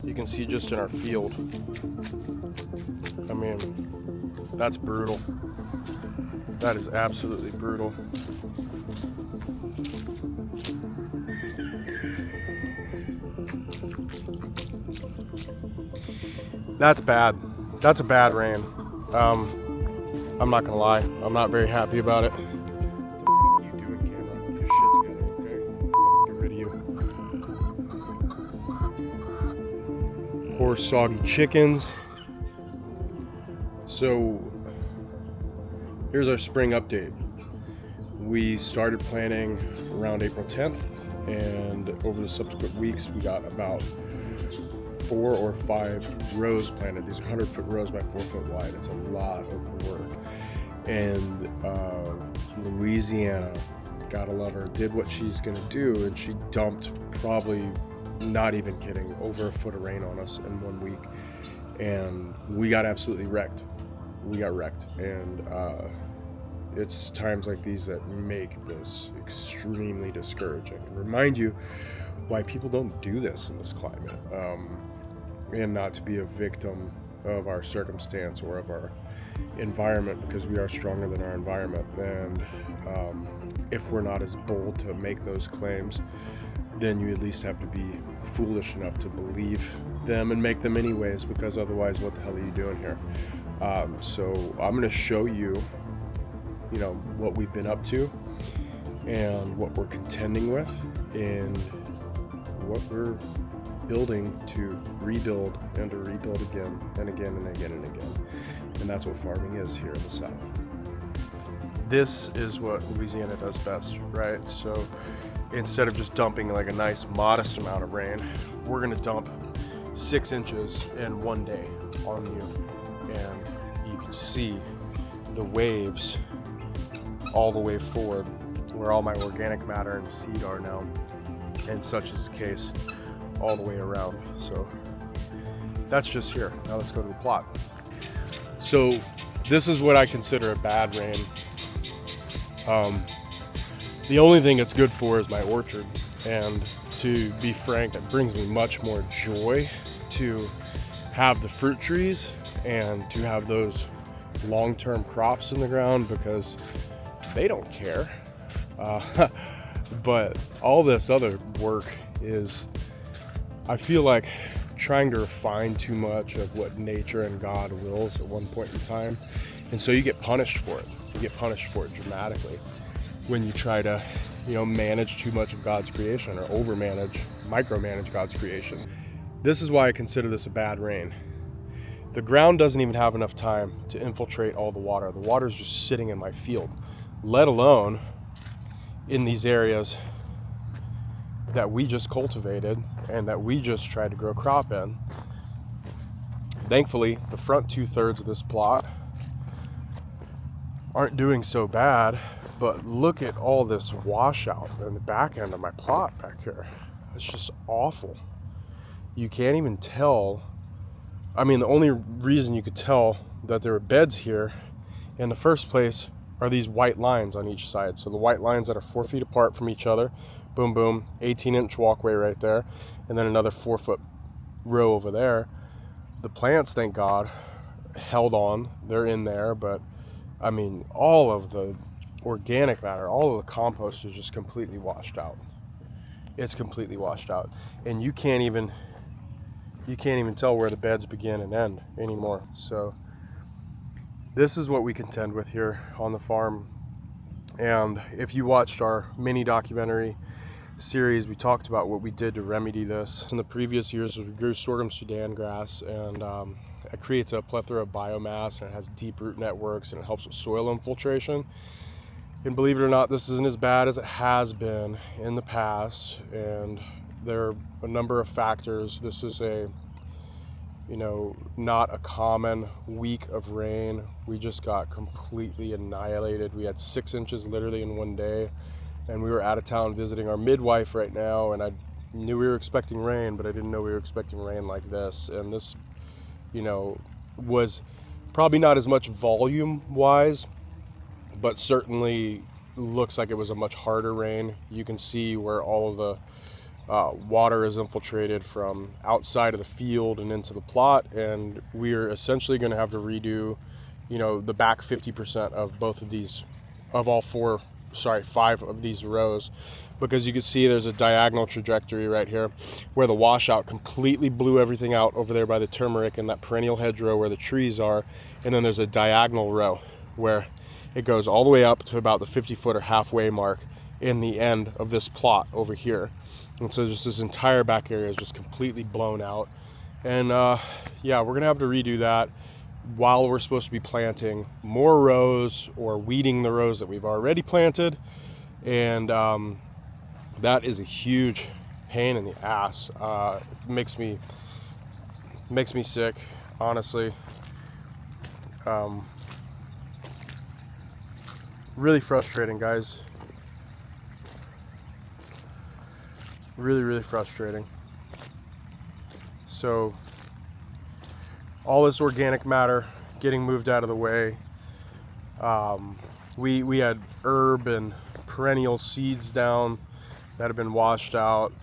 You can see just in our field. I mean, that's brutal. That is absolutely brutal. That's bad. That's a bad rain. I'm not gonna lie. I'm not very happy about it. What the fuck are you doing, camera? Get your shit together, okay? Fucking get rid of you. Poor soggy chickens. So here's our spring update. We started planting around April 10th, and over the subsequent weeks we got about 4 or 5 rows planted. These are 100-foot rows by 4 foot wide. It's a lot of work. And Louisiana, gotta love her, did what she's gonna do, and she dumped, probably not even kidding, over a foot of rain on us in 1 week. And we got absolutely wrecked. We got wrecked. And it's times like these that make this extremely discouraging and remind you why people don't do this in this climate, and not to be a victim of our circumstance or of our environment, because we are stronger than our environment. And if we're not as bold to make those claims, then you at least have to be foolish enough to believe them and make them anyways, because otherwise what the hell are you doing here? So I'm going to show you, what we've been up to and what we're contending with and what we're building to rebuild and to rebuild again and again and again and again. And that's what farming is here in the South. This is what Louisiana does best, right? So instead of just dumping like a nice modest amount of rain, we're gonna dump 6 inches in 1 day on you. And you can see the waves all the way forward where all my organic matter and seed are now. And such is the case all the way around. So that's just here. Now let's go to the plot. So this is what I consider a bad rain. The only thing it's good for is my orchard, and to be frank, it brings me much more joy to have the fruit trees and to have those long-term crops in the ground, because they don't care. But all this other work is, I feel like, trying to refine too much of what nature and God wills at one point in time. And so you get punished for it. You get punished for it dramatically when you try to, manage too much of God's creation, or micromanage God's creation. This is why I consider this a bad rain. The ground doesn't even have enough time to infiltrate all the water. The water is just sitting in my field, let alone in these areas that we just cultivated and that we just tried to grow crop in. Thankfully, the front 2/3 of this plot aren't doing so bad, but look at all this washout in the back end of my plot back here. It's just awful. You can't even tell. I mean, the only reason you could tell that there were beds here in the first place are these white lines on each side. So the white lines that are 4 feet apart from each other, boom, boom, 18-inch walkway right there, and then another 4-foot row over there. The plants, thank God, held on. They're in there, but I mean, all of the organic matter, all of the compost is just completely washed out. It's completely washed out, and you can't even tell where the beds begin and end anymore. So this is what we contend with here on the farm. And if you watched our mini documentary series, we talked about what we did to remedy this. In the previous years, we grew sorghum Sudan grass, and it creates a plethora of biomass, and it has deep root networks, and it helps with soil infiltration. And believe it or not, this isn't as bad as it has been in the past, and there are a number of factors. This is not a common week of rain. We just got completely annihilated. We had 6 inches literally in 1 day, and we were out of town visiting our midwife right now, and I knew we were expecting rain, but I didn't know we were expecting rain like this. And this, was probably not as much volume wise, but certainly looks like it was a much harder rain. You can see where all of the water is infiltrated from outside of the field and into the plot, and we're essentially going to have to redo, the back 50% of both of these, of all 5 of these rows, because you can see there's a diagonal trajectory right here where the washout completely blew everything out over there by the turmeric and that perennial hedgerow where the trees are, and then there's a diagonal row where it goes all the way up to about the 50-foot or halfway mark in the end of this plot over here. And so just this entire back area is just completely blown out. And yeah, we're gonna have to redo that while we're supposed to be planting more rows or weeding the rows that we've already planted. And that is a huge pain in the ass. Makes me sick, honestly. Really frustrating, guys. Really frustrating. So all this organic matter getting moved out of the way. We had herb and perennial seeds down that have been washed out.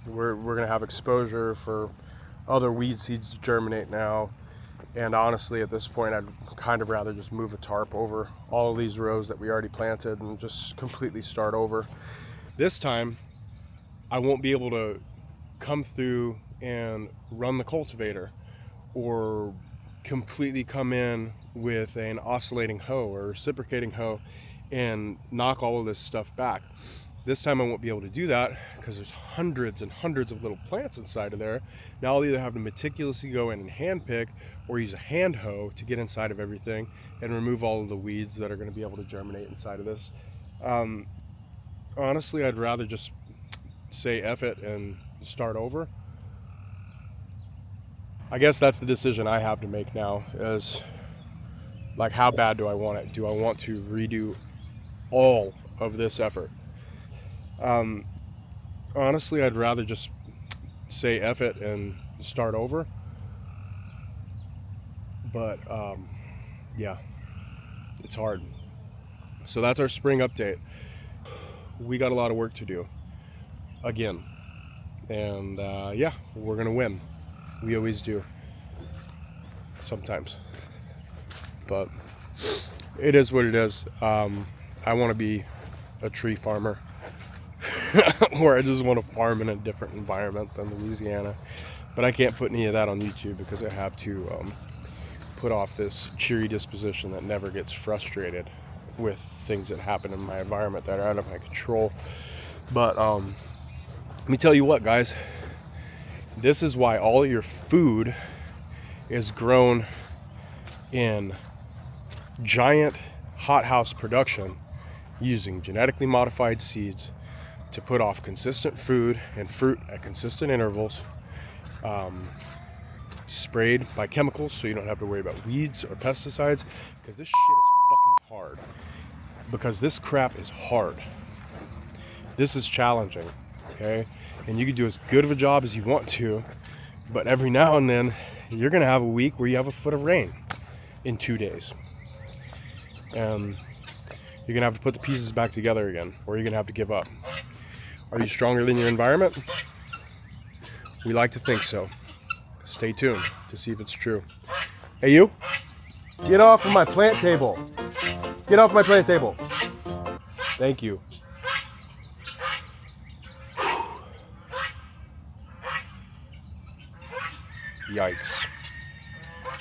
We're gonna have exposure for other weed seeds to germinate now. And honestly, at this point, I'd kind of rather just move a tarp over all of these rows that we already planted and just completely start over. This time, I won't be able to come through and run the cultivator or completely come in with an oscillating hoe or reciprocating hoe and knock all of this stuff back. This time I won't be able to do that because there's hundreds and hundreds of little plants inside of there. Now I'll either have to meticulously go in and hand pick or use a hand hoe to get inside of everything and remove all of the weeds that are going to be able to germinate inside of this. Honestly, I'd rather just say F it and start over. I guess that's the decision I have to make now, is like, how bad do I want it? Do I want to redo all of this effort? Honestly, I'd rather just say F it and start over. But yeah, it's hard. So that's our spring update. We got a lot of work to do again, and yeah, we're gonna win. We always do, sometimes, but it is what it is. I want to be a tree farmer where I just want to farm in a different environment than Louisiana, but I can't put any of that on YouTube because I have to put off this cheery disposition that never gets frustrated with things that happen in my environment that are out of my control. But let me tell you what, guys, this is why all your food is grown in giant hothouse production using genetically modified seeds to put off consistent food and fruit at consistent intervals, sprayed by chemicals so you don't have to worry about weeds or pesticides, because this shit is fucking hard. Because this crap is hard. This is challenging, okay? And you can do as good of a job as you want to, but every now and then you're gonna have a week where you have a foot of rain in 2 days. And you're gonna have to put the pieces back together again, or you're gonna have to give up. Are you stronger than your environment? We like to think so. Stay tuned to see if it's true. Hey, you, get off of my plant table. Get off my plant table. Thank you. Yikes.